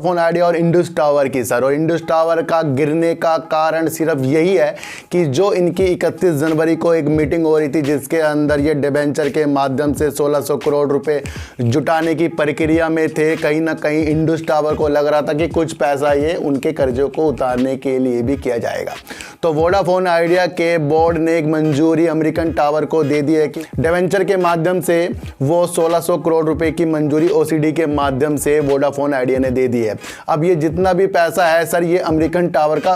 Vodafone idea और Indus tower की sir. और इंडस टावर का गिरने का कारण सिर्फ यही है कि जो इनकी 31 जनवरी को एक मीटिंग हो रही थी जिसके अंदर ये डिबेंचर के माध्यम से 1600 करोड़ रुपए जुटाने की प्रक्रिया में थे, कहीं ना कहीं इंडस टावर को लग रहा था कि कुछ पैसा ये उनके कर्जों को उतारने के लिए भी किया जाएगा। तो वोडाफोन आइडिया के बोर्ड ने एक मंजूरी अमेरिकन टावर को दे दी है कि डिबेंचर के माध्यम से वो 1600 करोड़ रुपए की मंजूरी ओसीडी के माध्यम से वोडाफोन आइडिया ने दे दी है। अब ये जितना भी पैसा है सर, ये अमेरिकन टावर का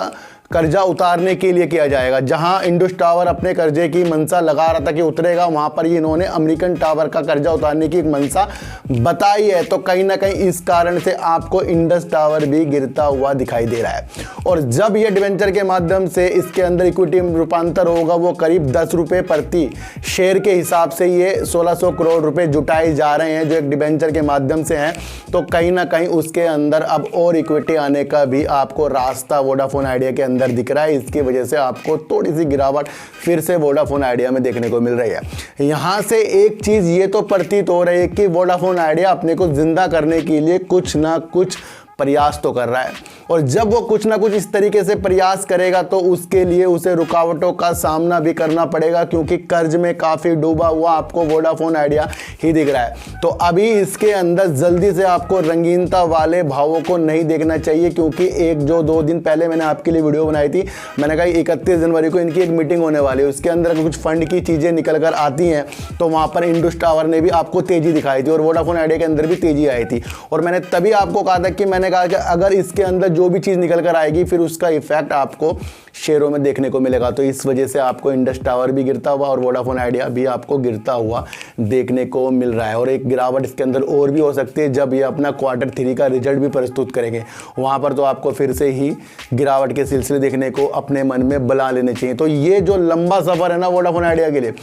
कर्जा उतारने के लिए किया जाएगा। जहां इंडस टावर अपने कर्जे की मंशा लगा रहा था कि उतरेगा, वहां पर इन्होंने अमेरिकन टावर का कर्जा उतारने की एक मंशा बताई है। तो कहीं ना कहीं इस कारण से आपको इंडस टावर भी गिरता हुआ दिखाई दे रहा है। और जब ये डिबेंचर के माध्यम से इसके अंदर इक्विटी रूपांतर होगा, वो करीब 10 रुपये प्रति शेयर के हिसाब से ये 1600 करोड़ रुपए जुटाए जा रहे हैं जो एक डिबेंचर के माध्यम से हैं। तो कहीं ना कहीं उसके अंदर अब और इक्विटी आने का भी आपको रास्ता वोडाफोन आइडिया के अंदर दिख रहा है। इसकी वजह से आपको थोड़ी सी गिरावट फिर से वोडाफोन आइडिया में देखने को मिल रही है। यहां से एक चीज ये तो प्रतीत हो रही है कि वोडाफोन आइडिया अपने को जिंदा करने के लिए कुछ ना कुछ प्रयास तो कर रहा है। और जब वो कुछ ना कुछ इस तरीके से प्रयास करेगा तो उसके लिए उसे रुकावटों का सामना भी करना पड़ेगा, क्योंकि कर्ज में काफ़ी डूबा हुआ आपको वोडाफोन आइडिया ही दिख रहा है। तो अभी इसके अंदर जल्दी से आपको रंगीनता वाले भावों को नहीं देखना चाहिए, क्योंकि एक जो 2 दिन पहले मैंने आपके लिए वीडियो बनाई थी, मैंने कहा 31 जनवरी को इनकी एक मीटिंग होने वाली है, उसके अंदर कुछ फंड की चीज़ें निकल कर आती हैं। तो वहाँ पर इंडस टावर ने भी आपको तेज़ी दिखाई थी और वोडाफोन आइडिया के अंदर भी तेज़ी आई थी। और मैंने तभी आपको कहा था कि मैंने कहा कि अगर इसके अंदर जो भी चीज़ निकल कर आएगी फिर उसका इफेक्ट आपको शेयरों में देखने को मिलेगा। तो इस वजह से आपको इंडस टावर भी गिरता हुआ और वोडाफोन आइडिया भी आपको गिरता हुआ देखने को मिल रहा है। और एक गिरावट इसके अंदर और भी हो सकती है जब ये अपना Q3 का रिजल्ट भी प्रस्तुत करेंगे, वहाँ पर तो आपको फिर से ही गिरावट के सिलसिले देखने को अपने मन में बुला लेने चाहिए। तो ये जो लंबा सफ़र है ना वोडाफोन आइडिया के लिए,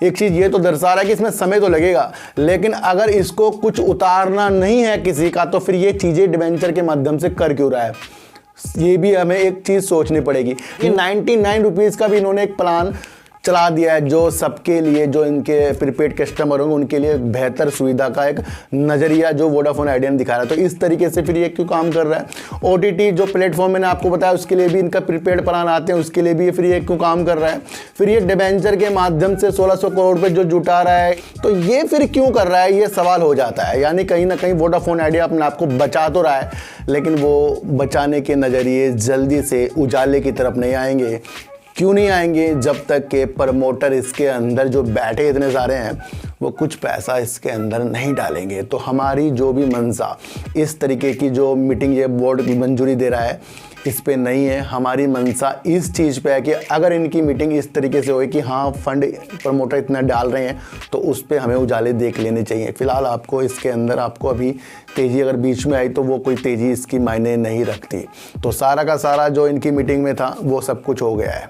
एक चीज़ ये तो दर्शा रहा है कि इसमें समय तो लगेगा, लेकिन अगर इसको कुछ उतारना नहीं है किसी का तो फिर ये चीज़ें डिबेंचर के माध्यम से कर क्यों रहा है, ये भी हमें एक चीज़ सोचनी पड़ेगी। कि 99 रुपीज़ का भी इन्होंने एक प्लान चला दिया है जो सबके लिए, जो इनके प्रीपेड कस्टमर होंगे उनके लिए बेहतर सुविधा का एक नज़रिया जो वोडाफोन आइडिया ने दिखा रहा है। तो इस तरीके से फिर ये क्यों काम कर रहा है। OTT जो प्लेटफॉर्म मैंने आपको बताया उसके लिए भी इनका प्रीपेड प्लान आते हैं, उसके लिए भी फिर ये क्यों काम कर रहा है। फिर ये डिबेंचर के माध्यम से 1600 करोड़ रुपये जो जुटा रहा है, तो ये फिर क्यों कर रहा है, ये सवाल हो जाता है। यानी कहीं ना कहीं वोडाफोन आइडिया अपने आप को बचा तो रहा है, लेकिन वो बचाने के नज़रिए जल्दी से उजाले की तरफ नहीं आएंगे। क्यों नहीं आएंगे? जब तक के प्रमोटर इसके अंदर जो बैठे इतने सारे हैं वो कुछ पैसा इसके अंदर नहीं डालेंगे। तो हमारी जो भी मंशा, इस तरीके की जो मीटिंग ये बोर्ड की मंजूरी दे रहा है इस पे नहीं है। हमारी मंशा इस चीज़ पे है कि अगर इनकी मीटिंग इस तरीके से होए कि हाँ फंड प्रमोटर इतना डाल रहे हैं तो उस पे हमें उजाले देख लेने चाहिए। फिलहाल आपको इसके अंदर आपको अभी तेज़ी अगर बीच में आई तो वो कोई तेज़ी इसकी मायने नहीं रखती। तो सारा का सारा जो इनकी मीटिंग में था वो सब कुछ हो गया है।